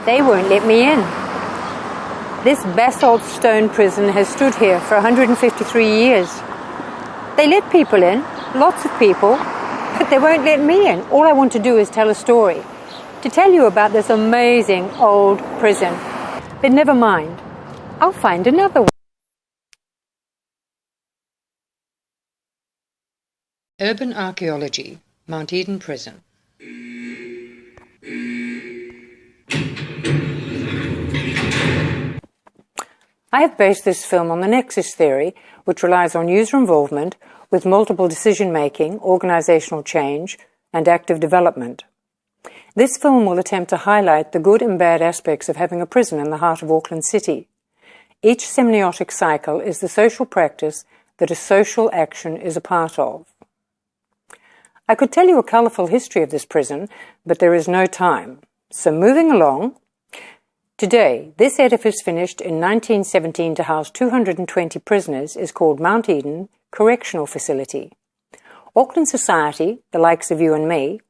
They won't let me in. This basalt stone prison has stood here for 153 years. They let people in, lots of people, but they won't let me in. All I want to do is tell a story, to tell you about this amazing old prison. But never mind, I'll find another one. Urban Archaeology, Mount Eden Prison. I have based this film on the nexus theory, which relies on user involvement with multiple decision-making, organizational change, and active development. This film will attempt to highlight the good and bad aspects of having a prison in the heart of Auckland City. Each semiotic cycle is the social practice that a social action is a part of. I could tell you a colourful history of this prison, but there is no time. So moving along, today, this edifice finished in 1917 to house 220 prisoners is called Mount Eden Correctional Facility. Auckland society, the likes of you and me,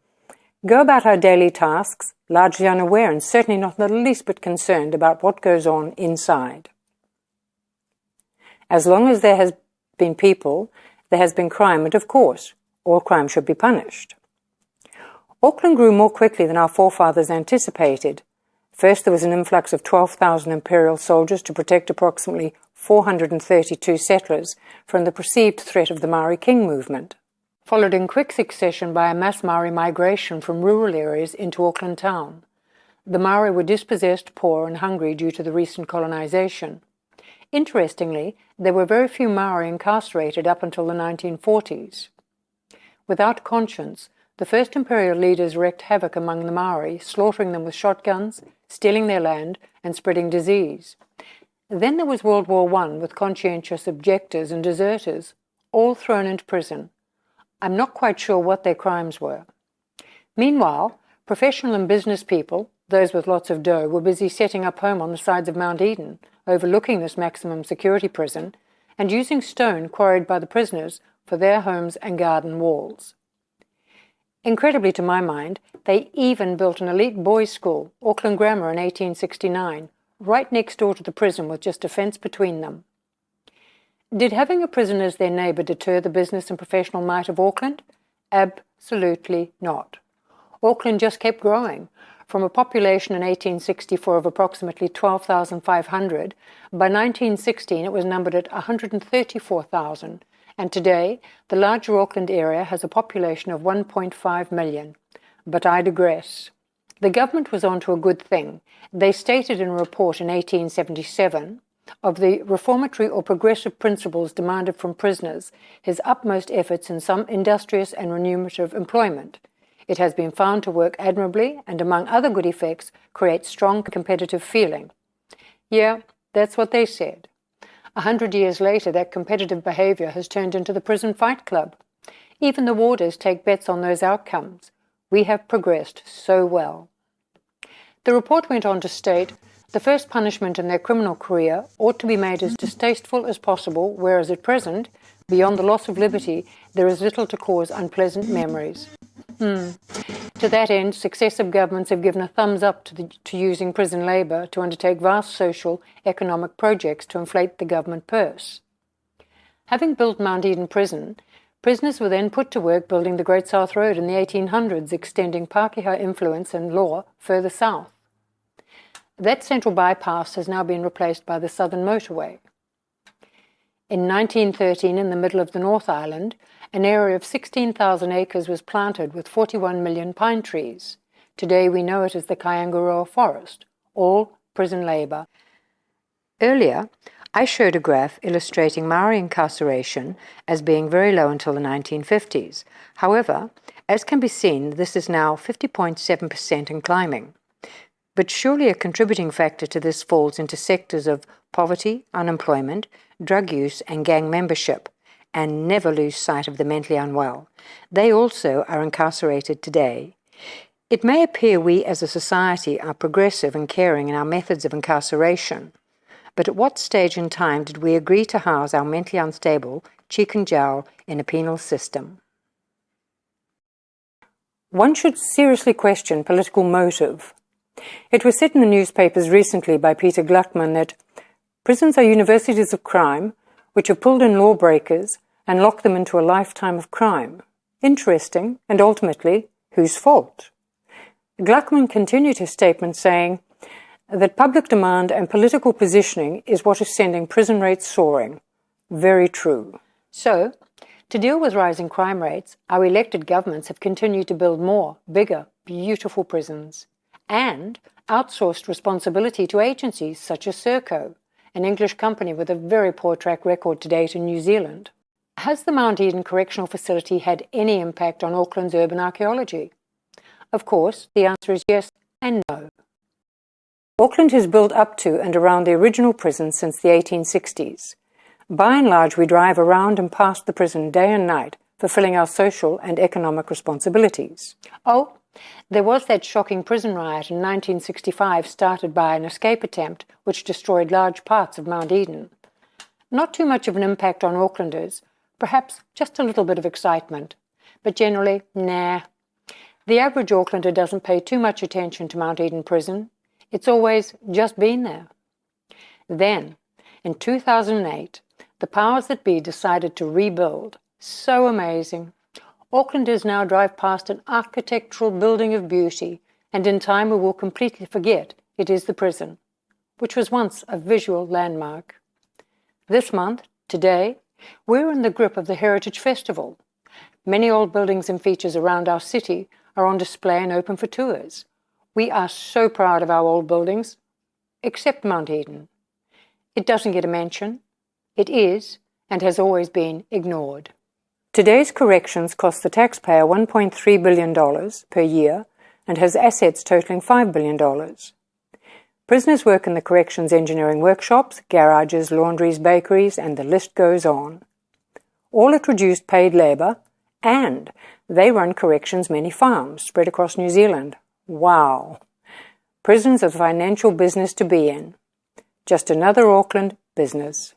go about our daily tasks largely unaware and certainly not in the least bit concerned about what goes on inside. As long as there has been people, there has been crime, and of course, all crime should be punished. Auckland grew more quickly than our forefathers anticipated. First, there was an influx of 12,000 imperial soldiers to protect approximately 432 settlers from the perceived threat of the Maori King movement, followed in quick succession by a mass Maori migration from rural areas into Auckland town. The Maori were dispossessed, poor and hungry due to the recent colonization. Interestingly, there were very few Maori incarcerated up until the 1940s. Without conscience, the first imperial leaders wreaked havoc among the Maori, slaughtering them with shotguns, stealing their land, and spreading disease. Then there was World War I, with conscientious objectors and deserters, all thrown into prison. I'm not quite sure what their crimes were. Meanwhile, professional and business people, those with lots of dough, were busy setting up home on the sides of Mount Eden, overlooking this maximum security prison, and using stone quarried by the prisoners for their homes and garden walls. Incredibly to my mind, they even built an elite boys' school, Auckland Grammar, in 1869, right next door to the prison with just a fence between them. Did having a prison as their neighbour deter the business and professional might of Auckland? Absolutely not. Auckland just kept growing. From a population in 1864 of approximately 12,500, by 1916 it was numbered at 134,000, and today the larger Auckland area has a population of 1.5 million. But I digress. The government was on to a good thing. They stated in a report in 1877, of the reformatory or progressive principles demanded from prisoners, his utmost efforts in some industrious and remunerative employment. It has been found to work admirably and, among other good effects, create strong competitive feeling. Yeah, that's what they said. 100 years later, that competitive behaviour has turned into the prison fight club. Even the warders take bets on those outcomes. We have progressed so well. The report went on to state, the first punishment in their criminal career ought to be made as distasteful as possible, whereas at present, beyond the loss of liberty, there is little to cause unpleasant memories. To that end, successive governments have given a thumbs up to using prison labour to undertake vast social, economic projects to inflate the government purse. Having built Mount Eden Prison, prisoners were then put to work building the Great South Road in the 1800s, extending Pākehā influence and law further south. That central bypass has now been replaced by the Southern Motorway. In 1913, in the middle of the North Island, an area of 16,000 acres was planted with 41 million pine trees. Today we know it as the Kayangaroa Forest, all prison labour. Earlier, I showed a graph illustrating Maori incarceration as being very low until the 1950s. However, as can be seen, this is now 50.7% and climbing. But surely a contributing factor to this falls into sectors of poverty, unemployment, drug use and gang membership, and never lose sight of the mentally unwell. They also are incarcerated today. It may appear we as a society are progressive and caring in our methods of incarceration, but at what stage in time did we agree to house our mentally unstable cheek and jowl in a penal system? One should seriously question political motive. It was said in the newspapers recently by Peter Gluckman that prisons are universities of crime which have pulled in lawbreakers and locked them into a lifetime of crime. Interesting, and ultimately, whose fault? Gluckman continued his statement saying that public demand and political positioning is what is sending prison rates soaring. Very true. So, to deal with rising crime rates, our elected governments have continued to build more, bigger, beautiful prisons and outsourced responsibility to agencies such as Serco, an English company with a very poor track record to date in New Zealand. Has the Mount Eden Correctional Facility had any impact on Auckland's urban archaeology? Of course, the answer is yes and no. Auckland has built up to and around the original prison since the 1860s. By and large, we drive around and past the prison day and night, fulfilling our social and economic responsibilities. Oh, there was that shocking prison riot in 1965 started by an escape attempt which destroyed large parts of Mount Eden. Not too much of an impact on Aucklanders, perhaps just a little bit of excitement, but generally, nah. The average Aucklander doesn't pay too much attention to Mount Eden Prison. It's always just been there. Then, in 2008, the powers that be decided to rebuild. So amazing. Aucklanders now drive past an architectural building of beauty, and in time we will completely forget it is the prison, which was once a visual landmark. This month, today, we're in the grip of the Heritage Festival. Many old buildings and features around our city are on display and open for tours. We are so proud of our old buildings, except Mount Eden. It doesn't get a mention. It is, and has always been, ignored. Today's corrections cost the taxpayer $1.3 billion per year and has assets totaling $5 billion. Prisoners work in the corrections engineering workshops, garages, laundries, bakeries, and the list goes on. All at reduced paid labour, and they run corrections many farms spread across New Zealand. Wow! Prisons are the financial business to be in. Just another Auckland business.